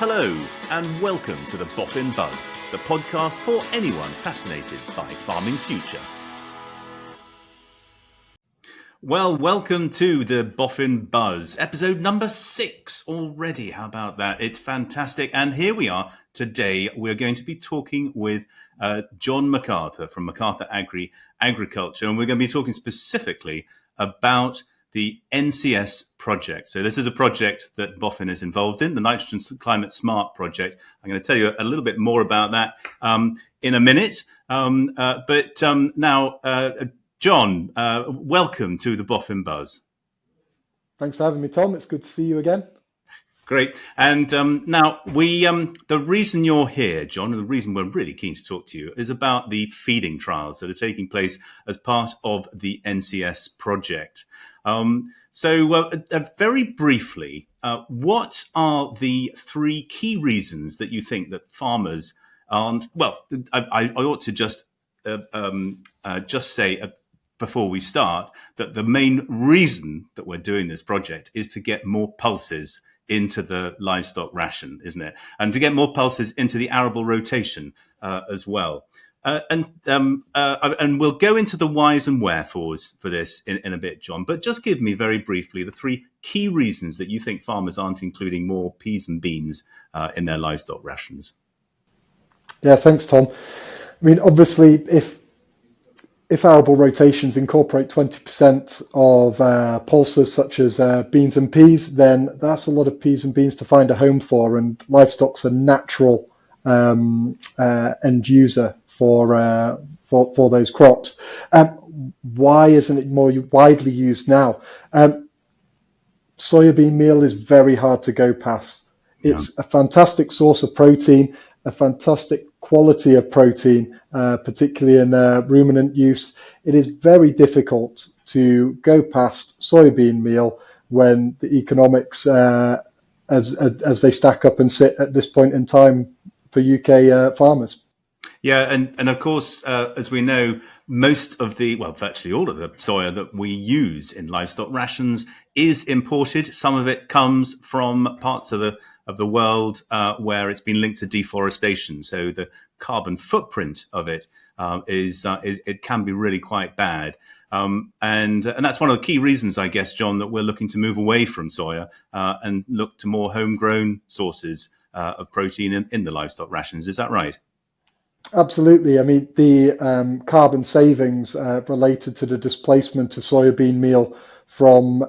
Hello, and welcome to the Boffin Buzz, the podcast for anyone fascinated by farming's future. Well, welcome to the Boffin Buzz, episode number 6 already. How about that? It's fantastic. And here we are. Today, we're going to be talking with John MacArthur from MacArthur Agriculture, and we're going to be talking specifically about the NCS project. So this is a project that Boffin is involved in, the Nitrogen Climate Smart project. I'm going to tell you a little bit more about that in a minute. Now, John, welcome to the Boffin Buzz. Thanks for having me, Tom. It's good to see you again. Great. And now the reason you're here, John, and the reason we're really keen to talk to you is about the feeding trials that are taking place as part of the NCS project. Very briefly, what are the 3 key reasons that you think that farmers aren't? Well, I ought to just say before we start that the main reason that we're doing this project is to get more pulses into the livestock ration, isn't it? And to get more pulses into the arable rotation as well. And we'll go into the whys and wherefores for this in a bit, John. But just give me very briefly the 3 key reasons that you think farmers aren't including more peas and beans in their livestock rations. Yeah, thanks, Tom. I mean, obviously, if arable rotations incorporate 20% of pulses such as beans and peas, then that's a lot of peas and beans to find a home for, and livestock's a natural end user for those crops. Why isn't it more widely used now? Soybean meal is very hard to go past. It's a fantastic source of protein, a fantastic quality of protein, particularly in ruminant use. It is very difficult to go past soybean meal when the economics, as they stack up and sit at this point in time for UK farmers. Yeah, and of course, as we know, virtually all of the soya that we use in livestock rations is imported. Some of it comes from parts of the world where it's been linked to deforestation. So the carbon footprint of it it can be really quite bad. And that's one of the key reasons, I guess, John, that we're looking to move away from soya and look to more homegrown sources of protein in the livestock rations. Is that right? Absolutely. I mean, the carbon savings related to the displacement of soybean meal from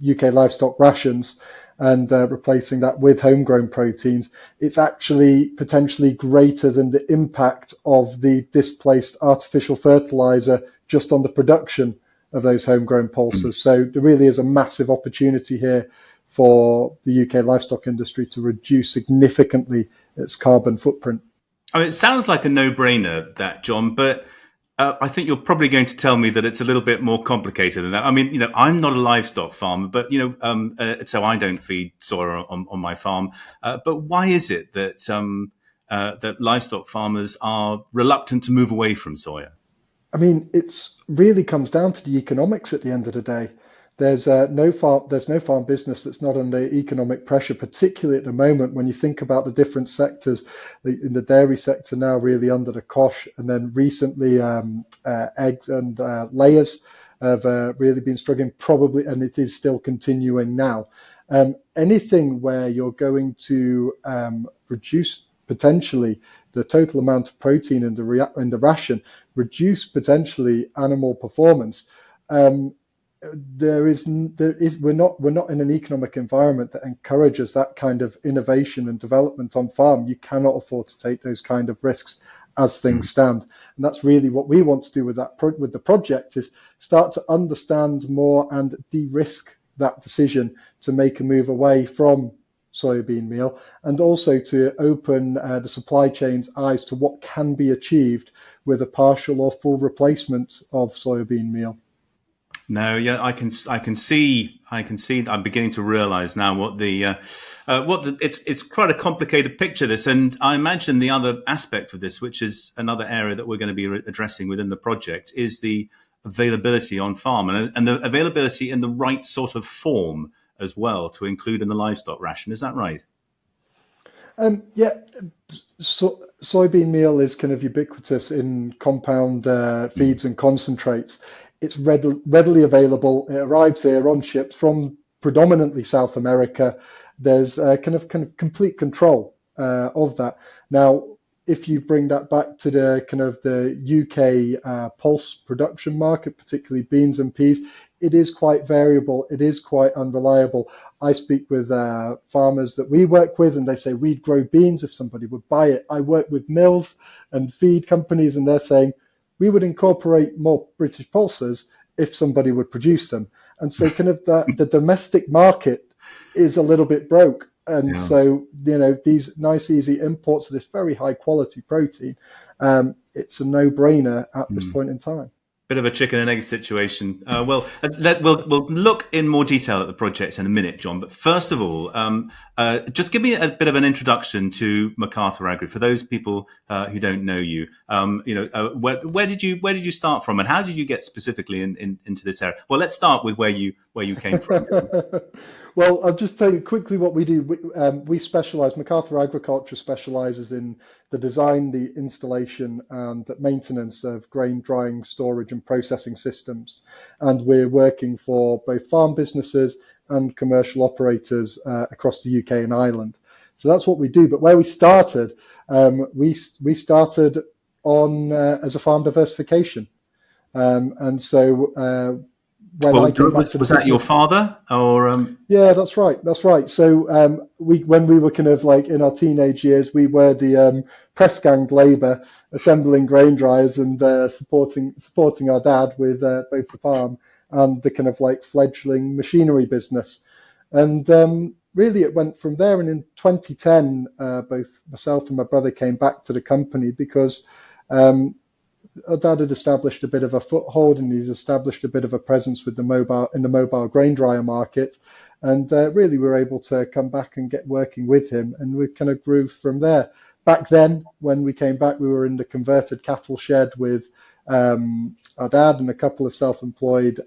UK livestock rations and replacing that with homegrown proteins, it's actually potentially greater than the impact of the displaced artificial fertilizer just on the production of those homegrown pulses. So there really is a massive opportunity here for the UK livestock industry to reduce significantly its carbon footprint. I mean, it sounds like a no-brainer, that, John, but I think you're probably going to tell me that it's a little bit more complicated than that. I mean, I'm not a livestock farmer, but, so I don't feed soya on my farm. But why is it that that livestock farmers are reluctant to move away from soya? I mean, it's really comes down to the economics at the end of the day. There's no farm business that's not under economic pressure, particularly at the moment when you think about the different sectors. In the dairy sector now really under the cosh, and then recently eggs and layers have really been struggling probably, and it is still continuing now. Anything where you're going to reduce potentially the total amount of protein in the ration, reduce potentially animal performance. We're not in an economic environment that encourages that kind of innovation and development on farm. You cannot afford to take those kind of risks as things stand, and that's really what we want to do with the project, is start to understand more and de-risk that decision to make a move away from soybean meal, and also to open the supply chain's eyes to what can be achieved with a partial or full replacement of soybean meal. No, yeah, I can see. I'm beginning to realise now it's quite a complicated picture, this, and I imagine the other aspect of this, which is another area that we're going to be addressing within the project, is the availability on farm and the availability in the right sort of form as well to include in the livestock ration. Is that right? Yeah, soybean meal is kind of ubiquitous in compound Mm. feeds and concentrates. It's readily available. It arrives here on ships from predominantly South America. There's kind of complete control of that. Now, if you bring that back to the kind of the UK pulse production market, particularly beans and peas, it is quite variable. It is quite unreliable. I speak with farmers that we work with, and they say we'd grow beans if somebody would buy it. I work with mills and feed companies, and they're saying we would incorporate more British pulses if somebody would produce them. And so, kind of the domestic market is a little bit broke. And Yeah. so, these nice, easy imports of this very high quality protein, it's a no-brainer at this Mm. point in time. Bit of a chicken and egg situation. We'll look in more detail at the project in a minute, John. But first of all, just give me a bit of an introduction to MacArthur Agri for those people who don't know you. Where did you start from, and how did you get specifically into this area? Well, let's start with where you came from. Well, I'll just tell you quickly what we do. We specialize, MacArthur Agriculture specializes in the design, the installation, and the maintenance of grain drying, storage, and processing systems. And we're working for both farm businesses and commercial operators across the UK and Ireland. So that's what we do. But where we started, we started on as a farm diversification. And so when Well, I came back to the was that your business, father or? yeah, that's right. That's right. So when we were kind of like in our teenage years, we were the press gang labour, assembling grain dryers and supporting our dad with both the farm and the kind of like fledgling machinery business. And really, it went from there. And in 2010, both myself and my brother came back to the company because Dad had established a bit of a foothold and he's established a bit of a presence with the mobile grain dryer market. And really, we were able to come back and get working with him, and we kind of grew from there. Back then, when we came back, we were in the converted cattle shed with our dad and a couple of self-employed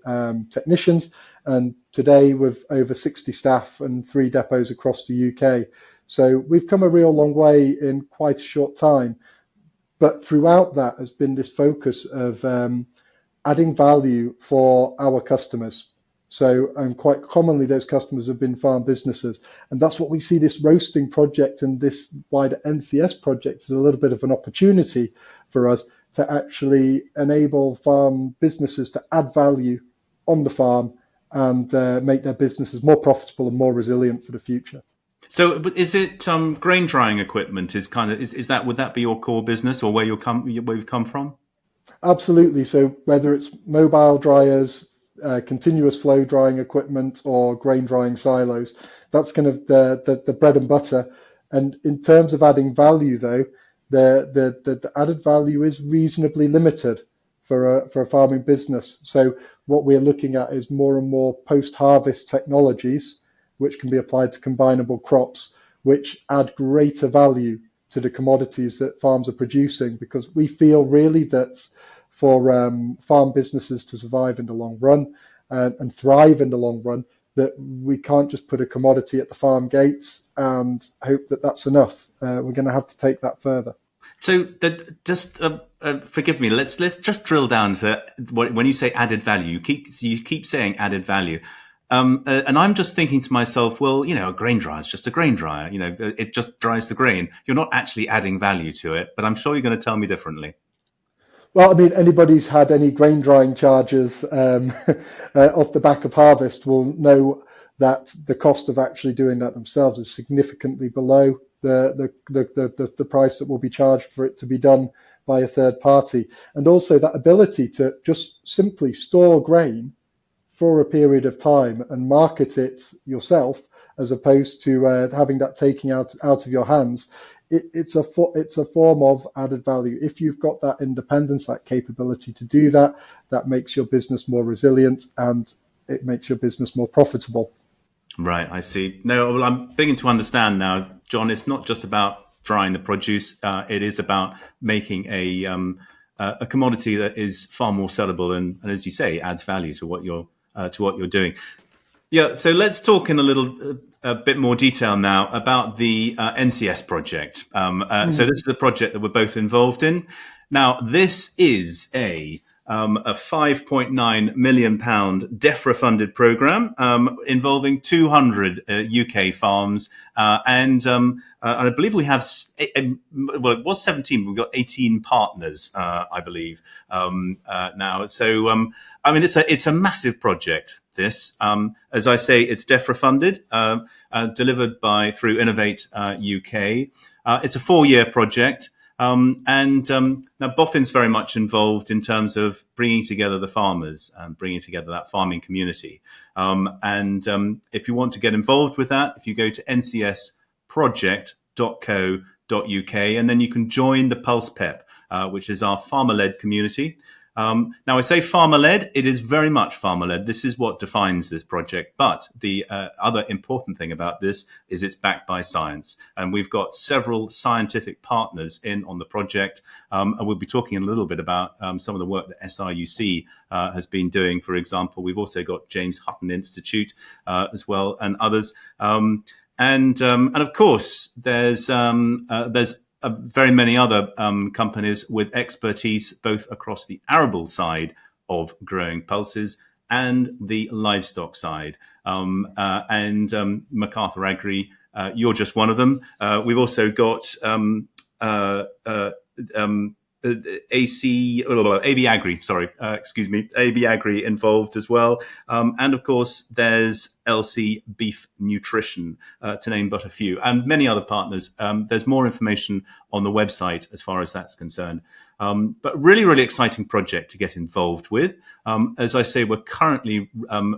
technicians. And today, with over 60 staff and 3 depots across the UK. So we've come a real long way in quite a short time. But throughout that has been this focus of adding value for our customers. So, and quite commonly, those customers have been farm businesses. And that's what we see this roasting project and this wider NCS project is a little bit of an opportunity for us to actually enable farm businesses to add value on the farm and make their businesses more profitable and more resilient for the future. So, is it grain drying equipment? Is that, would that be your core business, or where you've come from? Absolutely. So whether it's mobile dryers, continuous flow drying equipment, or grain drying silos, that's kind of the bread and butter. And in terms of adding value, though, the added value is reasonably limited for a farming business. So what we're looking at is more and more post-harvest technologies, which can be applied to combinable crops, which add greater value to the commodities that farms are producing, because we feel really that for farm businesses to survive in the long run and thrive in the long run, that we can't just put a commodity at the farm gates and hope that that's enough. We're going to have to take that further. So, just forgive me. Let's just drill down to when you say added value. You keep saying added value. And I'm just thinking to myself, well, a grain dryer is just a grain dryer. It just dries the grain. You're not actually adding value to it, but I'm sure you're going to tell me differently. Well, I mean, anybody who's had any grain drying charges off the back of harvest will know that the cost of actually doing that themselves is significantly below the price that will be charged for it to be done by a third party. And also that ability to just simply store grain for a period of time and market it yourself, as opposed to having that taken out of your hands. It's a form of added value. If you've got that independence, that capability to do that, that makes your business more resilient and it makes your business more profitable. Right, I see. No, well, I'm beginning to understand now, John. It's not just about drying the produce; it is about making a commodity that is far more sellable and, as you say, adds value to what you're doing. Yeah. So let's talk in a little a bit more detail now about the NCS project. So this is a project that we're both involved in. Now, this is a £5.9 million DEFRA-funded program involving 200 UK farms, and I believe we have, well, it was 17, but we've got 18 partners, I believe, now. So, I mean, it's a massive project. This, as I say, it's DEFRA funded, delivered through Innovate UK. It's a 4-year project. And now Boffin's very much involved in terms of bringing together the farmers and bringing together that farming community. And if you want to get involved with that, if you go to ncsproject.co.uk, and then you can join the Pulse PEP, which is our farmer-led community. Now, I say farmer-led, it is very much farmer-led. This is what defines this project. But the other important thing about this is it's backed by science. And we've got several scientific partners in on the project. And we'll be talking a little bit about some of the work that SRUC has been doing. For example, we've also got James Hutton Institute as well, and others. And of course, there's very many other companies with expertise both across the arable side of growing pulses and the livestock side. And MacArthur Agri, you're just one of them. We've also got AB Agri, AB Agri involved as well. And of course, there's LC Beef Nutrition, to name but a few, and many other partners. There's more information on the website as far as that's concerned. But really, really exciting project to get involved with. As I say, we're currently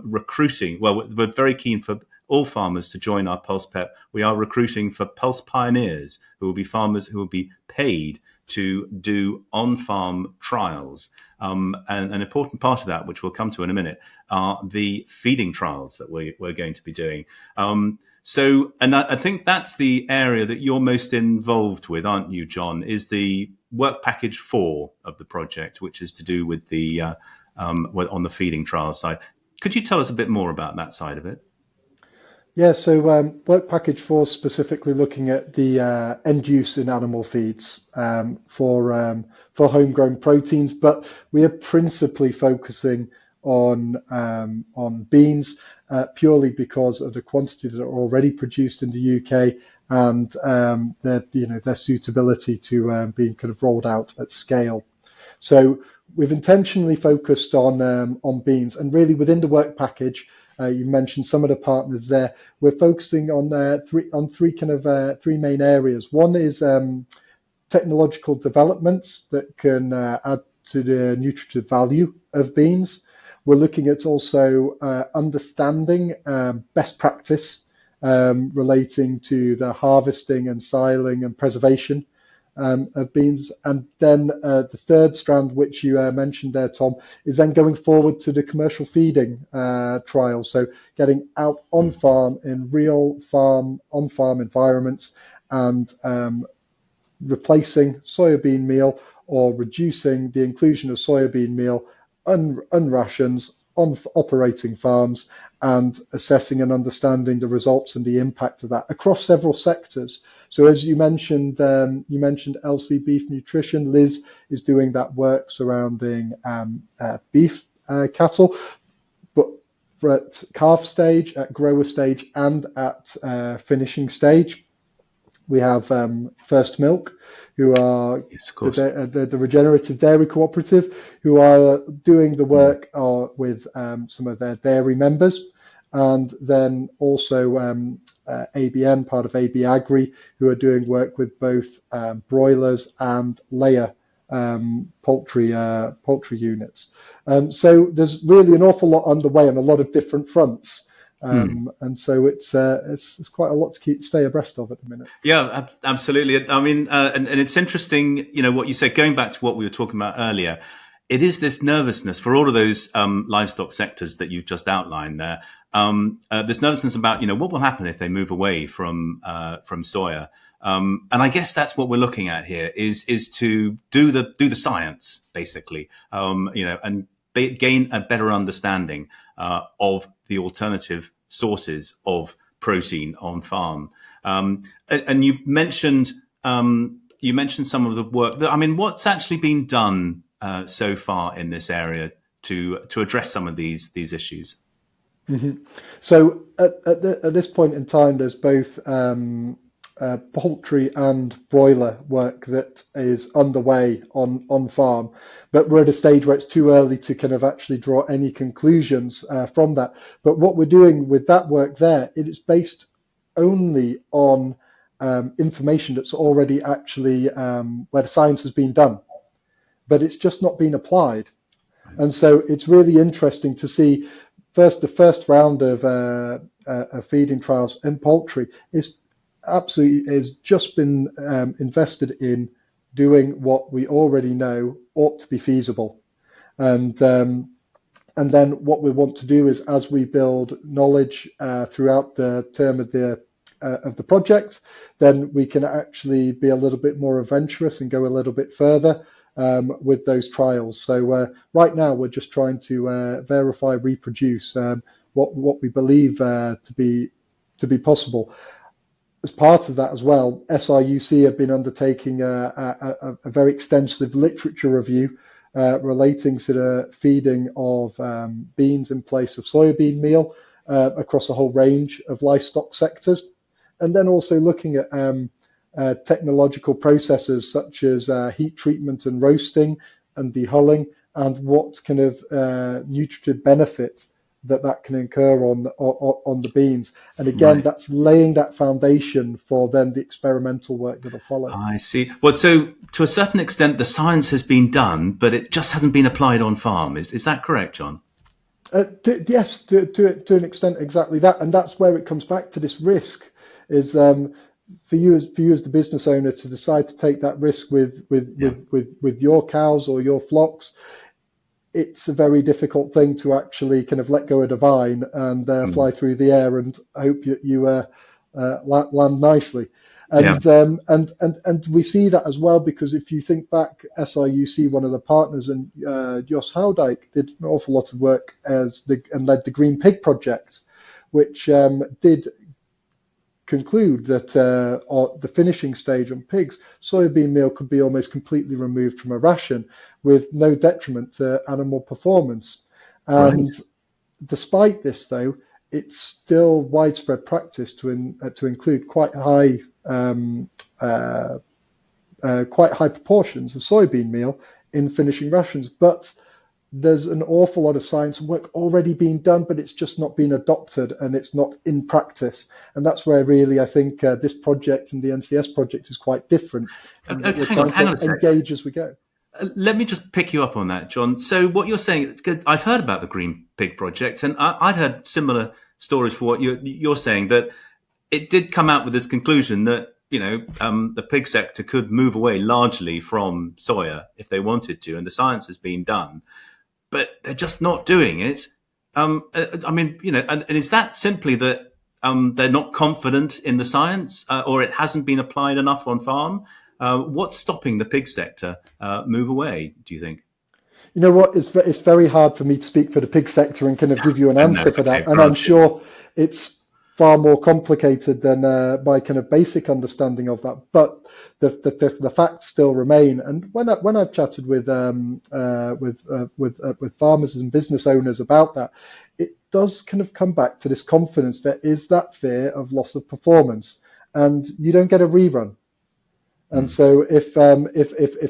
recruiting. Well, we're very keen for all farmers to join our Pulse PEP. We are recruiting for Pulse Pioneers, who will be farmers who will be paid to do on-farm trials. And an important part of that, which we'll come to in a minute, are the feeding trials that we're going to be doing. So, and I think that's the area that you're most involved with, aren't you, John, is the work package 4 of the project, which is to do with the on the feeding trial side. Could you tell us a bit more about that side of it? Yeah, so work package 4 specifically looking at the end use in animal feeds for homegrown proteins, but we are principally focusing on beans purely because of the quantity that are already produced in the UK and their suitability to being kind of rolled out at scale. So we've intentionally focused on beans, and really within the work package. You mentioned some of the partners there. We're focusing on three main areas. One is technological developments that can add to the nutritive value of beans. We're looking at also understanding best practice relating to the harvesting and siling and preservation of beans. And then the third strand, which you mentioned there, Tom, is then going forward to the commercial feeding trial. So getting out on farm in real on farm environments and replacing soybean meal or reducing the inclusion of soybean meal on rations on operating farms, and assessing and understanding the results and the impact of that across several sectors. So as you mentioned LC Beef Nutrition. Liz is doing that work surrounding beef cattle, but at calf stage, at grower stage, and at finishing stage. We have First Milk, who are the regenerative dairy cooperative, who are doing the work with some of their dairy members. And then also ABN, part of AB Agri, who are doing work with both broilers and layer poultry units. So there's really an awful lot underway on a lot of different fronts. And so it's quite a lot to stay abreast of at the minute. Yeah, absolutely. I mean, and it's interesting, what you said, going back to what we were talking about earlier. It is this nervousness for all of those livestock sectors that you've just outlined there. This nervousness about what will happen if they move away from soya, and I guess that's what we're looking at here is to do the science basically, and gain a better understanding of the alternative sources of protein on farm. And you mentioned some of the work. I mean, what's actually been done so far in this area to address some of these issues? Mm-hmm. So at this point in time, there's both poultry and broiler work that is underway on farm, but we're at a stage where it's too early to kind of actually draw any conclusions from that. But what we're doing with that work there, it is based only on information that's already actually where the science has been done, but it's just not been applied. And so it's really interesting to see the first round of feeding trials in poultry is absolutely has just been invested in doing what we already know ought to be feasible. And then what we want to do is, as we build knowledge throughout the term of the project, then we can actually be a little bit more adventurous and go a little bit further with those trials. So right now we're just trying to verify, reproduce what we believe to be possible. As part of that as well, SRUC have been undertaking a very extensive literature review relating to the feeding of beans in place of soybean meal across a whole range of livestock sectors, and then also looking at technological processes such as heat treatment and roasting and dehulling, and what kind of nutritive benefits that can incur on the beans. And again, Right. that's laying that foundation for then the experimental work that'll follow. I see. Well, so to a certain extent, the science has been done, but it just hasn't been applied on farm. Is that correct, John? Yes, to an extent, exactly that. And that's where it comes back to this risk is for you as the business owner to decide to take that risk with your cows or your flocks. It's a very difficult thing to actually kind of let go of the vine and fly through the air and hope you land nicely. And, and we see that as well, because if you think back, SRUC, one of the partners, and Jos Houdijk did an awful lot of work and led the Green Pig project, which did conclude that the finishing stage on pigs, soybean meal could be almost completely removed from a ration with no detriment to animal performance. And despite this, though, it's still widespread practice to include quite high proportions of soybean meal in finishing rations. But there's an awful lot of science and work already being done, but it's just not been adopted and it's not in practice. And that's where really I think this project and the NCS project is quite different. We're trying to engage as we go. Let me just pick you up on that, John. So what you're saying, I've heard about the Green Pig project, and I'd heard similar stories for what you're saying, that it did come out with this conclusion that, the pig sector could move away largely from soya if they wanted to, and the science has been done, but they're just not doing it. And is that simply that they're not confident in the science, or it hasn't been applied enough on farm? What's stopping the pig sector move away, do you think? You know what? It's very hard for me to speak for the pig sector and kind of give you an answer for that. And I'm sure it's far more complicated than my kind of basic understanding of that. But the facts still remain. And when I've chatted with farmers and business owners about that, it does kind of come back to this confidence. There is that fear of loss of performance, and you don't get a rerun. And so if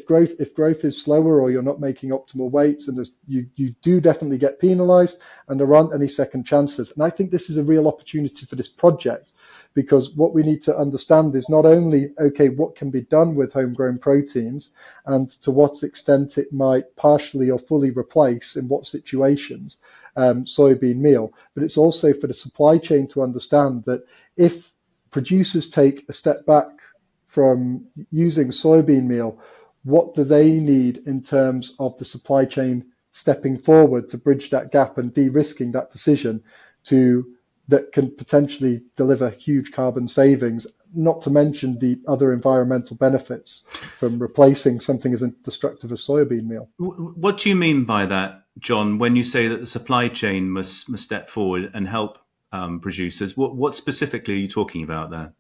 growth is slower, or you're not making optimal weights, and you do definitely get penalised, and there aren't any second chances. And I think this is a real opportunity for this project, because what we need to understand is not only, okay, what can be done with homegrown proteins and to what extent it might partially or fully replace in what situations soybean meal, but it's also for the supply chain to understand that if producers take a step back from using soybean meal, what do they need in terms of the supply chain stepping forward to bridge that gap and de-risking that decision that can potentially deliver huge carbon savings, not to mention the other environmental benefits from replacing something as destructive as soybean meal. What do you mean by that, John, when you say that the supply chain must step forward and help producers. What specifically are you talking about there?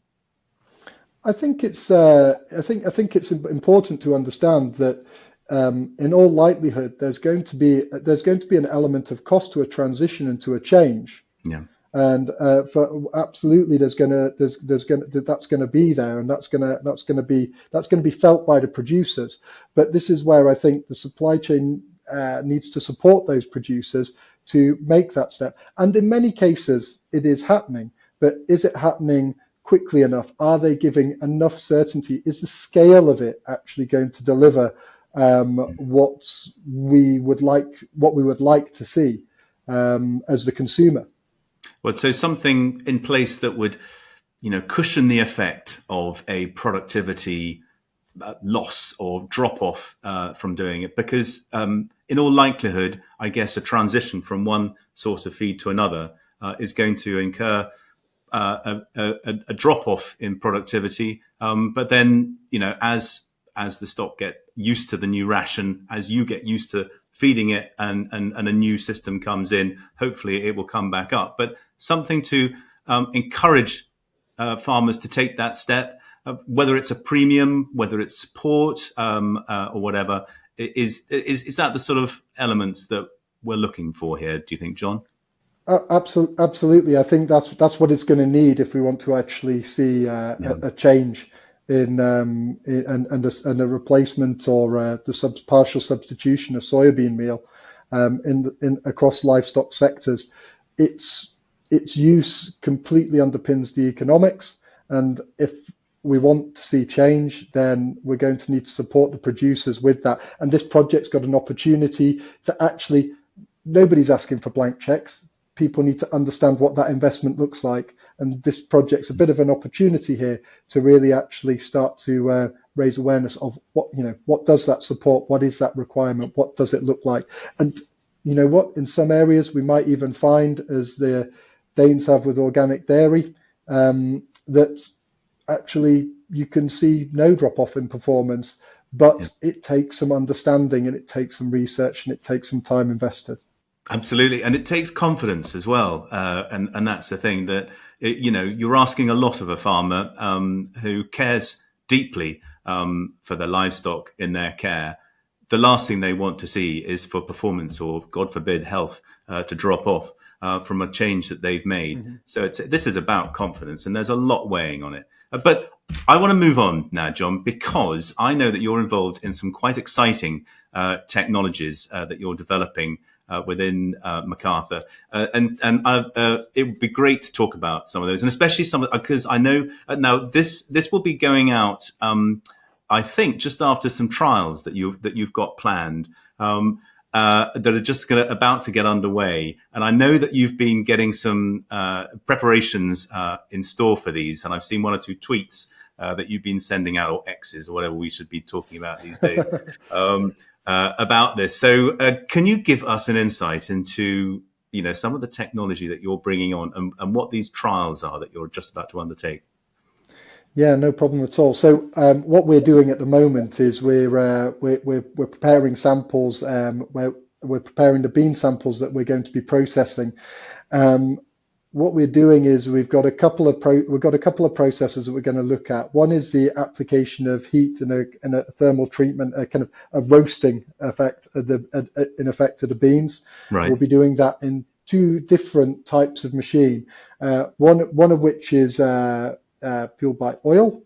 I think it's important to understand that in all likelihood there's going to be an element of cost to a transition and to a change. Yeah. And for absolutely, that's gonna be there, and that's gonna be felt by the producers. But this is where I think the supply chain needs to support those producers to make that step. And in many cases, it is happening. But is it happening quickly enough? Are they giving enough certainty? Is the scale of it actually going to deliver what we would like to see as the consumer? Well, so something in place that would, cushion the effect of a productivity loss or drop off from doing it, because in all likelihood, I guess a transition from one source of feed to another is going to incur a drop off in productivity. But then, as the stock get used to the new ration, as you get used to feeding it, and a new system comes in, hopefully it will come back up. But something to encourage farmers to take that step, whether it's a premium, whether it's support, or whatever, is that the sort of elements that we're looking for here, do you think, John? Absolutely. I think that's what it's going to need if we want to actually see a change in and a replacement or the partial substitution of soybean meal in across livestock sectors. Its use completely underpins the economics, and if we want to see change, then we're going to need to support the producers with that. And this project's got an opportunity to actually, nobody's asking for blank checks. People need to understand what that investment looks like. And this project's a bit of an opportunity here to really actually start to raise awareness of what does that support? What is that requirement? What does it look like? And you know what, in some areas we might even find, as the Danes have with organic dairy, that actually you can see no drop off in performance, but it takes some understanding, and it takes some research, and it takes some time invested. Absolutely, and it takes confidence as well, and that's the thing that you're asking a lot of a farmer who cares deeply for their livestock in their care. The last thing they want to see is for performance or, God forbid, health to drop off from a change that they've made. Mm-hmm. So this is about confidence, and there's a lot weighing on it. But I want to move on now, John, because I know that you're involved in some quite exciting technologies that you're developing within MacArthur, and it would be great to talk about some of those, and especially some because I know now this will be going out. I think just after some trials that you've got planned that are just about to get underway, and I know that you've been getting some preparations in store for these, and I've seen one or two tweets that you've been sending out, or X's, or whatever we should be talking about these days. About this. So can you give us an insight into some of the technology that you're bringing on, and what these trials are that you're just about to undertake? Yeah, no problem at all. So what we're doing at the moment is we're preparing samples. We're preparing the bean samples that we're going to be processing. What we're doing is we've got a couple of processes that we're going to look at. One is the application of heat and a thermal treatment, a kind of a roasting effect of the beans. Right. We'll be doing that in two different types of machine. One of which is fueled by oil,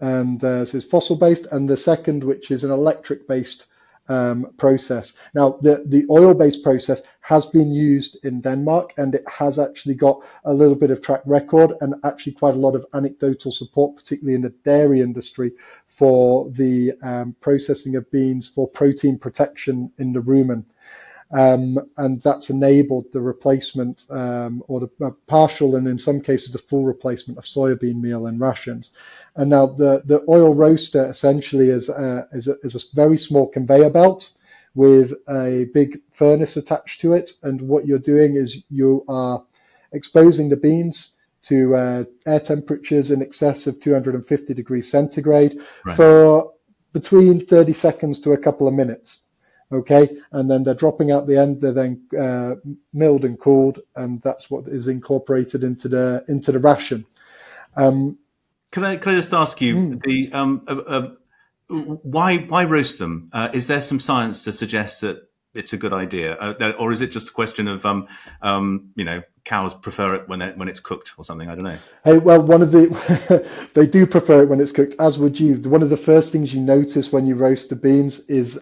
and so it's fossil based, and the second, which is an electric based process. Now, the oil-based process has been used in Denmark, and it has actually got a little bit of track record and actually quite a lot of anecdotal support, particularly in the dairy industry, for the processing of beans for protein protection in the rumen. And that's enabled the replacement or the partial, and in some cases the full replacement of soybean meal in rations. And now the oil roaster essentially is a very small conveyor belt with a big furnace attached to it. And what you're doing is you are exposing the beans to air temperatures in excess of 250 degrees centigrade, right, for between 30 seconds to a couple of minutes. Okay, and then they're dropping out the end. They're then milled and cooled, and that's what is incorporated into the ration. Um, Can I just ask you mm. the why roast them? Is there some science to suggest that it's a good idea, or is it just a question of cows prefer it when it's cooked or something? I don't know. Hey, well, one of the they do prefer it when it's cooked, as would you. One of the first things you notice when you roast the beans is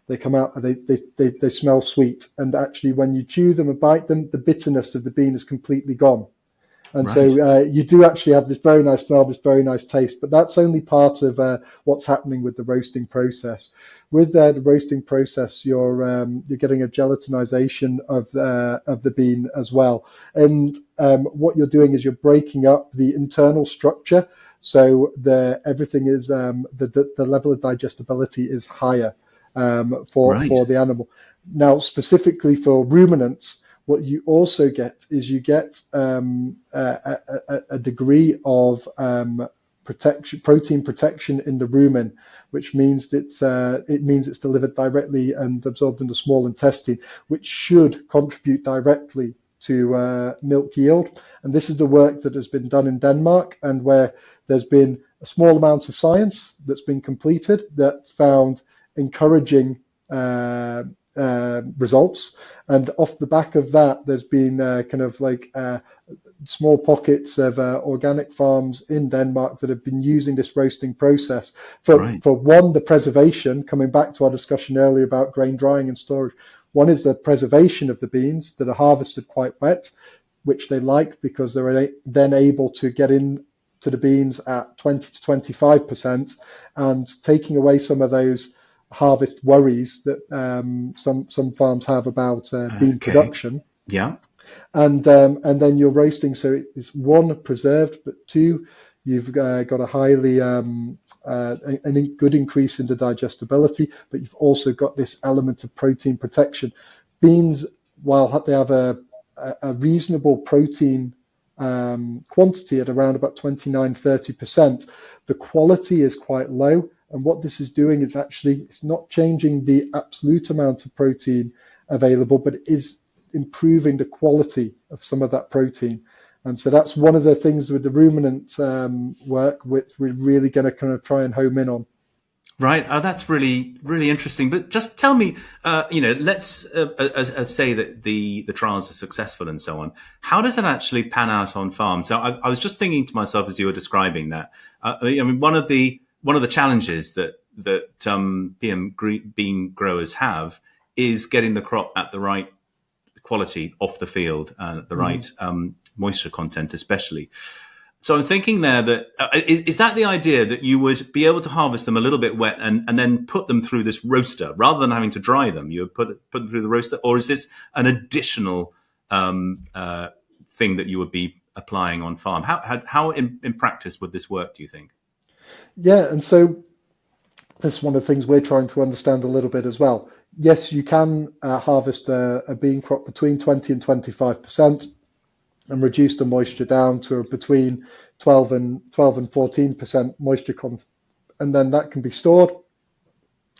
they come out, they smell sweet, and actually when you chew them and bite them, the bitterness of the bean is completely gone. And so Right, you do actually have this very nice smell, this very nice taste, but that's only part of what's happening with the roasting process. With the roasting process, you're getting a gelatinization of the bean as well, and what you're doing is you're breaking up the internal structure, so everything is the level of digestibility is higher right, for the animal. Now, specifically for ruminants, what you also get is you get a degree of protein protection in the rumen, which means it means it's delivered directly and absorbed in the small intestine, which should contribute directly to milk yield. And this is the work that has been done in Denmark, and where there's been a small amount of science that's been completed that found encouraging results, and off the back of that, there's been kind of like small pockets of organic farms in Denmark that have been using this roasting process right. for one, the preservation. Coming back to our discussion earlier about grain drying and storage, one is the preservation of the beans that are harvested quite wet, which they like because they're then able to get in to the beans at 20 to 25%, and taking away some of those harvest worries that some farms have about bean Okay, production. yeah, And then you're roasting, so it's one, preserved, but two, you've got a highly a good increase in the digestibility, but you've also got this element of protein protection. Beans, while they have a reasonable protein quantity at around about 29-30%, the quality is quite low. And what this is doing is actually, it's not changing the absolute amount of protein available, but it is improving the quality of some of that protein. And so that's one of the things with the ruminant work, which we're really going to kind of try and home in on. right. That's really interesting. But just tell me, let's say that the trials are successful and so on. How does it actually pan out on farm? So I was just thinking to myself as you were describing that. I mean, one of the challenges that PM bean growers have is getting the crop at the right quality off the field, the Mm-hmm. right moisture content, especially. So I'm thinking there that is that the idea that you would be able to harvest them a little bit wet and then put them through this roaster rather than having to dry them? You would put them through the roaster, or is this an additional thing that you would be applying on farm? How in practice would this work? Do you think? Yeah, and so that's one of the things we're trying to understand a little bit as well. Yes, you can harvest a bean crop between 20 and 25%, and reduce the moisture down to between 12 and 14% moisture content, and then that can be stored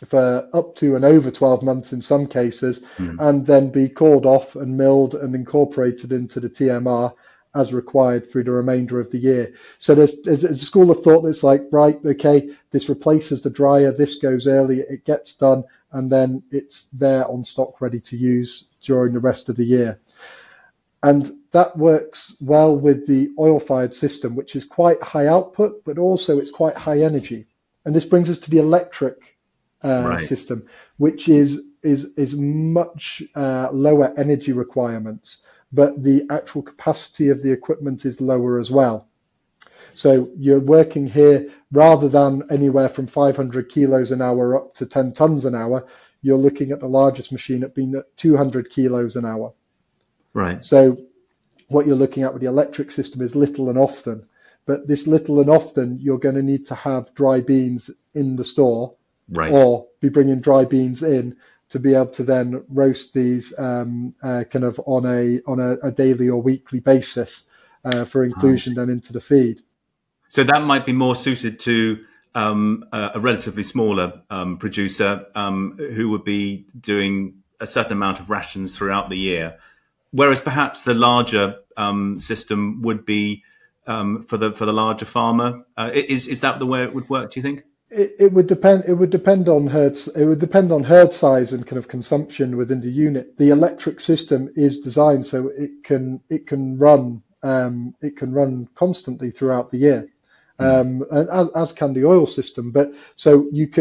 for up to and over 12 months in some cases, Mm. and then be called off and milled and incorporated into the TMR as required through the remainder of the year. So there's a school of thought that's like, right, okay, this replaces the dryer, this goes early, it gets done, and then it's there on stock ready to use during the rest of the year. And that works well with the oil-fired system, which is quite high output, but also it's quite high energy. And this brings us to the electric Right. system, which is much lower energy requirements, but the actual capacity of the equipment is lower as well. So you're working here rather than anywhere from 500 kilos an hour up to 10 tons an hour. You're looking at the largest machine at being at 200 kilos an hour. Right. So what you're looking at with the electric system is little and often. But this little and often, you're going to need to have dry beans in the store, Right. or be bringing dry beans in to be able to then roast these kind of on a daily or weekly basis for I inclusion see. then into the feed. So that might be more suited to a relatively smaller producer who would be doing a certain amount of rations throughout the year, whereas perhaps the larger system would be for the larger farmer. Is that the way it would work? Do you think? It would depend. It would depend on herd. It would depend on herd size and kind of consumption within the unit. The electric system is designed so it can run constantly throughout the year, and as can the oil system. But so it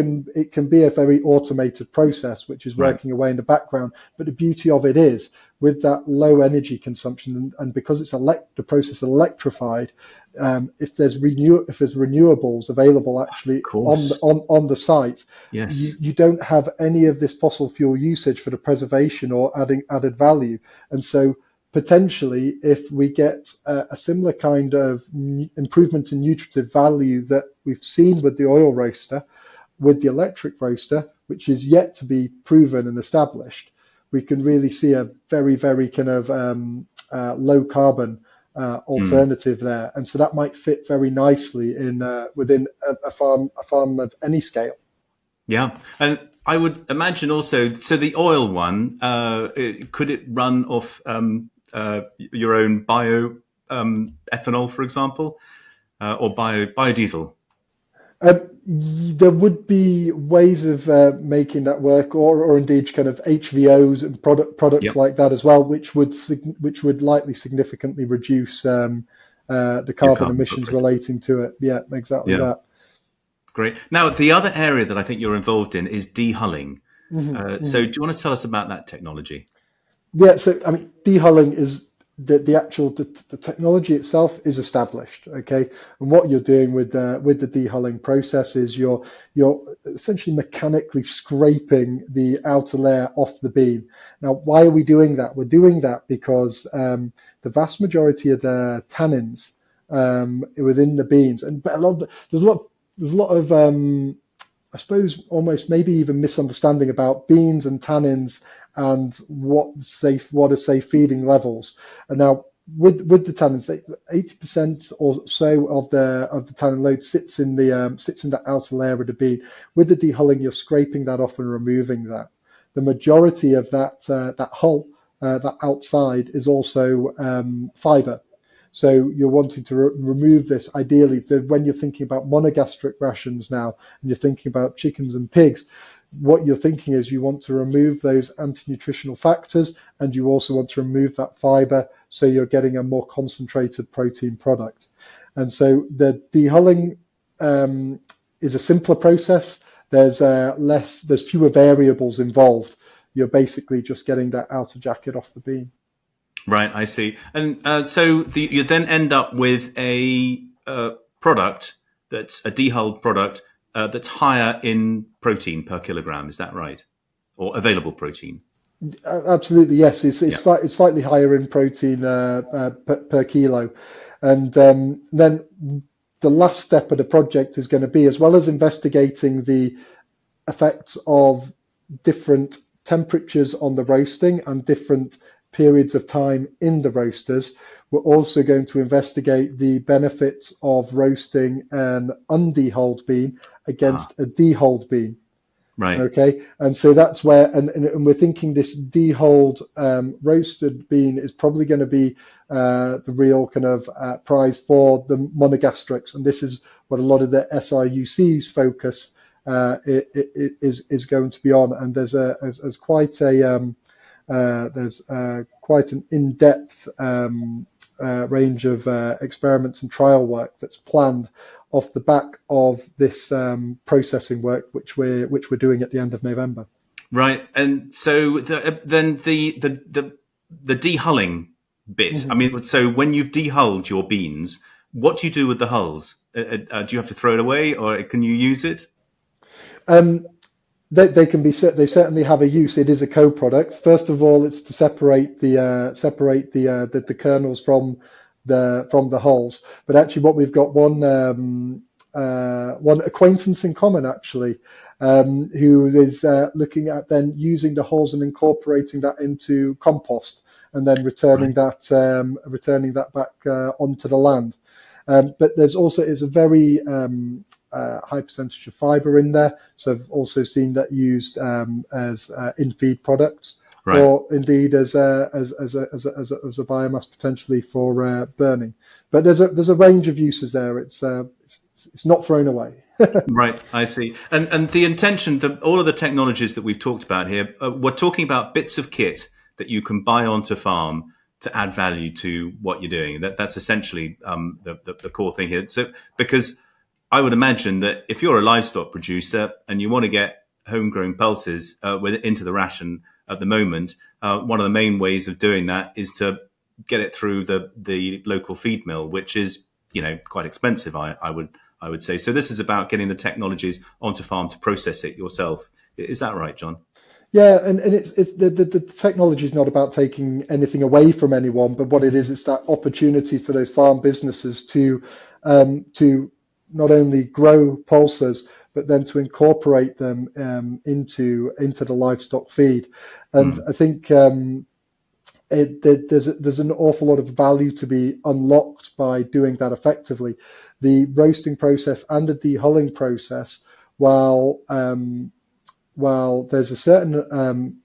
can be a very automated process, which is Right. working away in the background. But the beauty of it is with that low energy consumption, and because it's the process electrified, if there's renewables available Of actually course. on the site, Yes. you don't have any of this fossil fuel usage for the preservation or adding added value. And so potentially, if we get a similar kind of improvement in nutritive value that we've seen with the oil roaster, with the electric roaster, which is yet to be proven and established, we can really see a very, very kind of low carbon Mm. alternative there, and so that might fit very nicely in within a farm of any scale. Yeah, and I would imagine also. So the oil one, could it run off your own bio ethanol, for example, or biodiesel? There would be ways of making that work, or indeed kind of HVOs and products Yep. like that as well, which would likely significantly reduce the Your carbon carbon emissions footprint. relating to it. Yeah, exactly Yeah. that. Great. Now, the other area that I think you're involved in is dehulling. hmm So, hmm do you want to tell us about that technology? Yeah, so I mean, dehulling is the technology itself is established, okay? And what you're doing with the dehulling process is you're essentially mechanically scraping the outer layer off the bean. Now, why are we doing that? We're doing that because the vast majority of the tannins within the beans, and but a lot of there's a lot of I suppose almost maybe even misunderstanding about beans and tannins and what are safe feeding levels. And now with the tannins, 80% or so of the tannin load sits in the outer layer of the bean. With the dehulling, you're scraping that off and removing that. The majority of that hull, that outside, is also fiber. So you're wanting to remove this ideally. So when you're thinking about monogastric rations now, and you're thinking about chickens and pigs, what you're thinking is you want to remove those anti-nutritional factors, and you also want to remove that fiber, so you're getting a more concentrated protein product. And so the dehulling is a simpler process. There's fewer variables involved. You're basically just getting that outer jacket off the bean. Right, I see. And so you then end up with a product that's a dehulled product that's higher in protein per kilogram. Is that right? Or available protein? Absolutely, yes. Yeah. It's slightly higher in protein per kilo, and then the last step of the project is going to be, as well as investigating the effects of different temperatures on the roasting and different periods of time in the roasters, we're also going to investigate the benefits of roasting an undehulled bean Ah, against a dehulled bean. right. Okay, and so that's where, and we're thinking this dehulled roasted bean is probably going to be the real kind of prize for the monogastrics, and this is what a lot of the SRUC's focus is going to be on. And there's quite an in-depth range of experiments and trial work that's planned off the back of this processing work, which we're doing at the end of November. Right. And so then the dehulling bit. I Mhm. mean, so when you've dehulled your beans, what do you do with the hulls? Do you have to throw it away, or can you use it? Um, they can be they certainly have a use. It is a co-product. First of all, it's to separate the kernels from the hulls. But actually, what we've got one acquaintance in common actually, who is looking at then using the hulls and incorporating that into compost, and then Right. returning that back onto the land. But there's also is a very high percentage of fibre in there. So I've also seen that used as in feed products, Right. or indeed as a biomass potentially for burning. But there's a range of uses there. It's not thrown away. Right, I see. And the intention, all of the technologies that we've talked about here, we're talking about bits of kit that you can buy onto farm to add value to what you're doing. That's essentially the core thing here. So, because I would imagine that if you're a livestock producer and you want to get homegrown pulses into the ration at the moment, one of the main ways of doing that is to get it through the local feed mill, which is quite expensive. I would say. So this is about getting the technologies onto farm to process it yourself. Is that right, John? Yeah, and it's the technology is not about taking anything away from anyone, but what it is, it's that opportunity for those farm businesses to not only grow pulses, but then to incorporate them into the livestock feed. And I think there's an awful lot of value to be unlocked by doing that effectively. The roasting process and the dehulling process, while there's a certain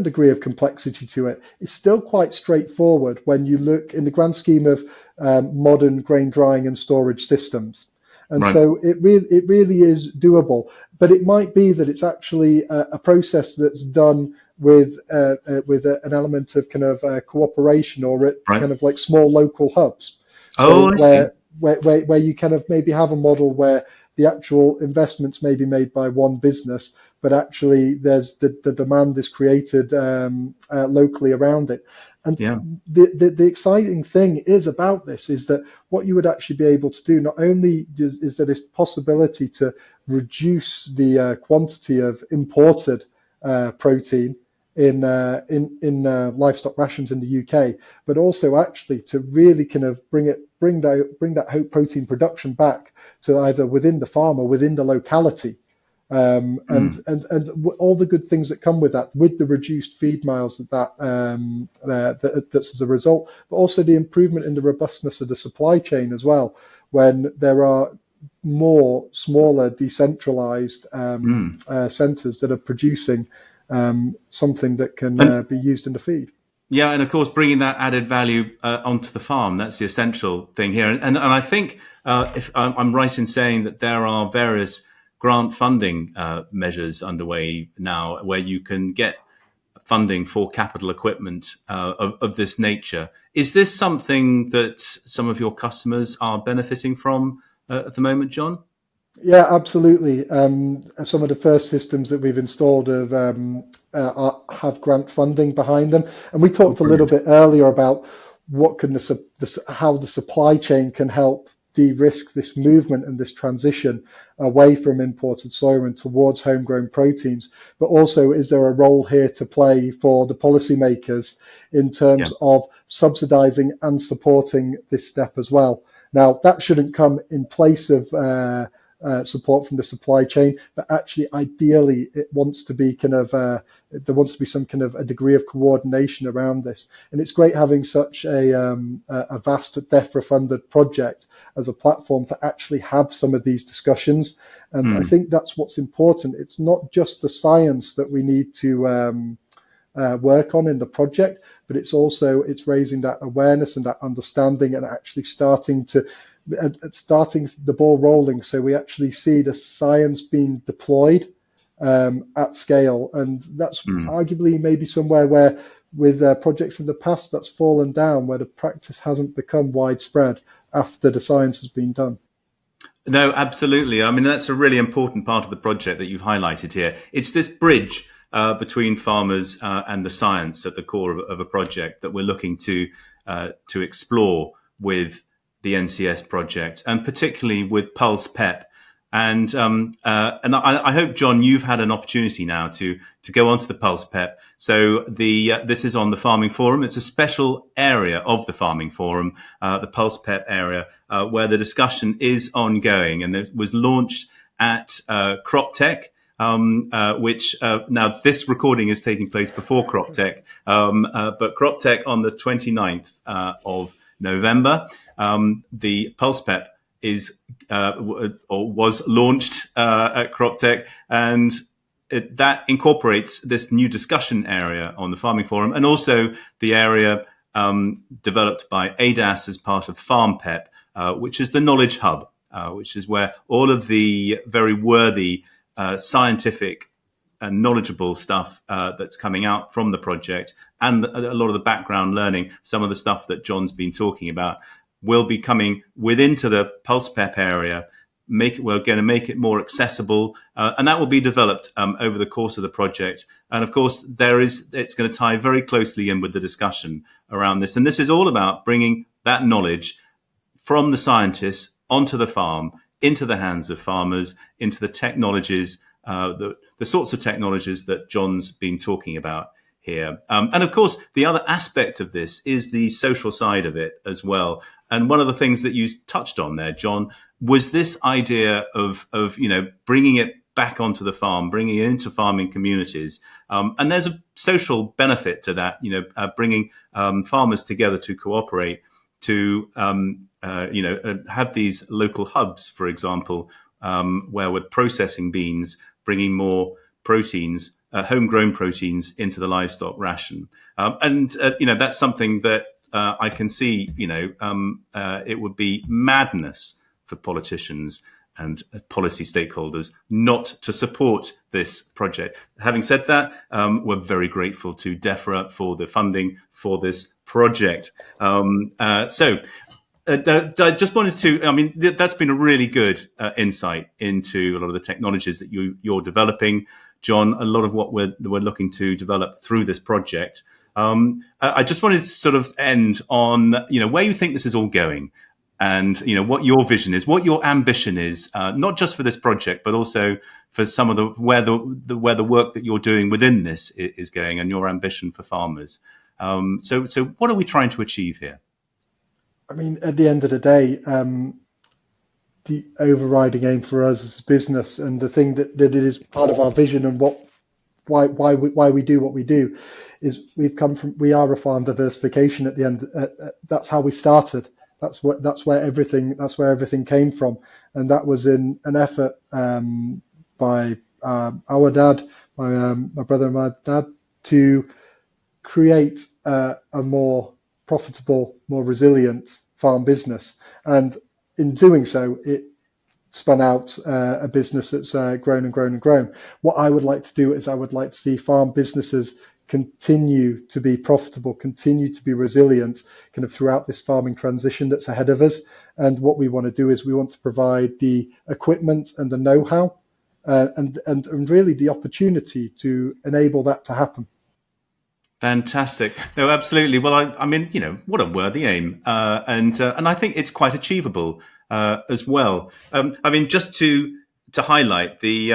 degree of complexity to it, it's still quite straightforward when you look in the grand scheme of modern grain drying and storage systems. And Right. so it really is doable, but it might be that it's actually a process that's done with an element of kind of cooperation, or at Right. kind of like small local hubs. Oh, So I see. where you kind of maybe have a model where the actual investments may be made by one business, but actually there's the demand is created locally around it. And Yeah. the exciting thing is about this is that what you would actually be able to do, not only is there this possibility to reduce the quantity of imported protein in livestock rations in the UK, but also actually to really kind of bring that protein production back to either within the farm or within the locality. And all the good things that come with that, with the reduced feed miles that's as a result, but also the improvement in the robustness of the supply chain as well, when there are more smaller decentralized centres that are producing something that can be used in the feed. Yeah, and of course, bringing that added value onto the farm—that's the essential thing here. And I think if I'm right in saying that there are various grant funding measures underway now, where you can get funding for capital equipment of this nature. Is this something that some of your customers are benefiting from at the moment, John? Yeah, absolutely. Some of the first systems that we've installed have grant funding behind them, and we Oh, talked a little brilliant. bit earlier about how the supply chain can help de-risk this movement and this transition away from imported soya and towards homegrown proteins. But also, is there a role here to play for the policymakers in Yeah. terms of subsidising and supporting this step as well? Now, that shouldn't come in place of support from the supply chain, but actually, ideally, it wants to be kind of there wants to be some kind of a degree of coordination around this. And it's great having such a vast DEFRA-funded project as a platform to actually have some of these discussions. And I think that's what's important. It's not just the science that we need to work on in the project, but it's raising that awareness and that understanding, and actually starting the ball rolling, so we actually see the science being deployed at scale. And that's arguably maybe somewhere where with projects in the past that's fallen down, where the practice hasn't become widespread after the science has been done. No, absolutely. I mean, that's a really important part of the project that you've highlighted here. It's this bridge between farmers and the science at the core of a project that we're looking to explore with the NCS project, and particularly with Pulse PEP. And I hope, John, you've had an opportunity now to go onto the Pulse PEP. So this is on the Farming Forum. It's a special area of the Farming Forum, the Pulse PEP area, where the discussion is ongoing, and it was launched at CropTech. Which now this recording is taking place before CropTech, but CropTech on the 29th of November. The Pulse PEP is or was launched at CropTech, and that incorporates this new discussion area on the Farming Forum, and also the area developed by ADAS as part of FarmPep, which is the Knowledge Hub, which is where all of the very worthy scientific and knowledgeable stuff that's coming out from the project, and a lot of the background learning, some of the stuff that John's been talking about, will be coming within to the PulsePep area. We're going to make it more accessible, and that will be developed over the course of the project. And of course, it's going to tie very closely in with the discussion around this. And this is all about bringing that knowledge from the scientists onto the farm, into the hands of farmers, into the technologies, the sorts of technologies that John's been talking about here. And of course, the other aspect of this is the social side of it as well. And one of the things that you touched on there, John, was this idea of bringing it back onto the farm, bringing it into farming communities. And there's a social benefit to that, bringing farmers together to cooperate, to have these local hubs, for example, where we're processing beans, bringing more proteins, homegrown proteins into the livestock ration. That's something that I can see, it would be madness for politicians and policy stakeholders not to support this project. Having said that, we're very grateful to DEFRA for the funding for this project. I just wanted to, that's been a really good insight into a lot of the technologies that you're developing, John, a lot of what we're looking to develop through this project. I just wanted to sort of end on, where you think this is all going, and what your vision is, what your ambition is, not just for this project, but also for some of where the work that you're doing within this is going, and your ambition for farmers. So what are we trying to achieve here? I mean, at the end of the day, the overriding aim for us as a business, and the thing that it is part of our vision, and why we do what we do, is we are a farm diversification at the end. That's how we started. That's where everything came from, and that was in an effort by our dad, my brother and my dad, to create a more profitable, more resilient farm business. And in doing so, it spun out a business that's grown and grown and grown. What I would like to do is I would like to see farm businesses continue to be profitable, continue to be resilient kind of throughout this farming transition that's ahead of us. And what we want to do is we want to provide the equipment and the know-how and really the opportunity to enable that to happen. Fantastic. No, absolutely. Well, I mean, what a worthy aim. And I think it's quite achievable as well. Just to highlight the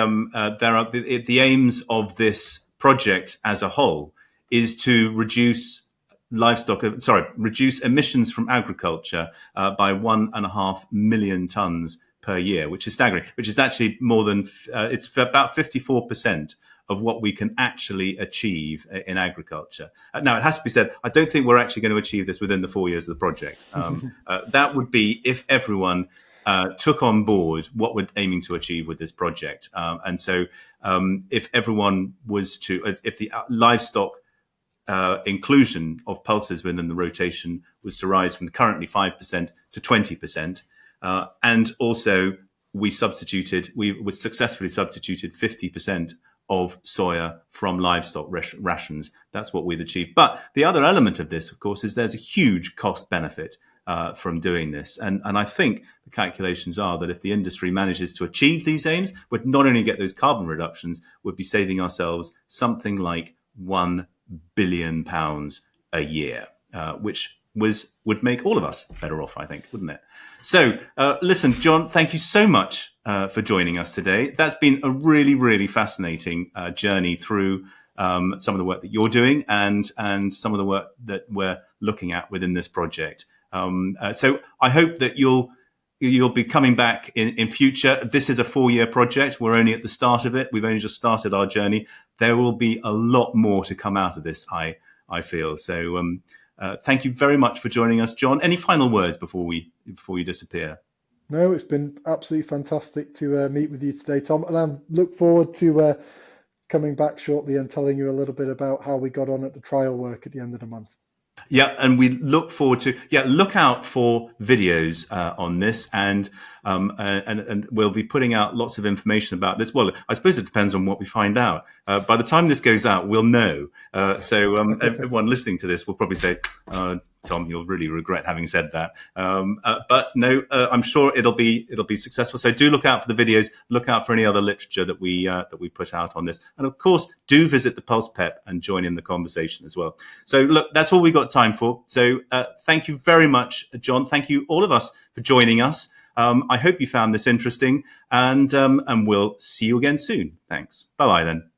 aims of this project as a whole is to reduce emissions from agriculture by 1.5 million tons per year, which is staggering, which is actually more than, it's about 54% of what we can actually achieve in agriculture. Now, it has to be said, I don't think we're actually going to achieve this within the 4 years of the project. That would be if everyone took on board what we're aiming to achieve with this project. And so if everyone was if the livestock inclusion of pulses within the rotation was to rise from currently 5% to 20%, and also we successfully substituted 50% of soya from livestock rations, that's what we'd achieve. But the other element of this, of course, is there's a huge cost benefit from doing this. And I think the calculations are that if the industry manages to achieve these aims, we'd not only get those carbon reductions, we'd be saving ourselves something like £1 billion a year, which would make all of us better off, I think, wouldn't it? So listen, John, thank you so much for joining us today. That's been a really, really fascinating journey through some of the work that you're doing and some of the work that we're looking at within this project. So I hope that you'll be coming back in future. This is a 4-year project. We're only at the start of it. We've only just started our journey. There will be a lot more to come out of this, I feel. So thank you very much for joining us, John. Any final words before you disappear? No, it's been absolutely fantastic to meet with you today, Tom, and I look forward to coming back shortly and telling you a little bit about how we got on at the trial work at the end of the month. Yeah, and we look forward to look out for videos on this, and we'll be putting out lots of information about this. Well, I suppose it depends on what we find out. By the time this goes out, we'll know. So everyone listening to this will probably say, "Tom, you'll really regret having said that." But no, I'm sure it'll be successful. So do look out for the videos. Look out for any other literature that we put out on this, and of course, do visit the Pulse Pep and join in the conversation as well. So look, that's all we got time for. So thank you very much, John. Thank you, all of us, for joining us. I hope you found this interesting, and we'll see you again soon. Thanks. Bye bye then.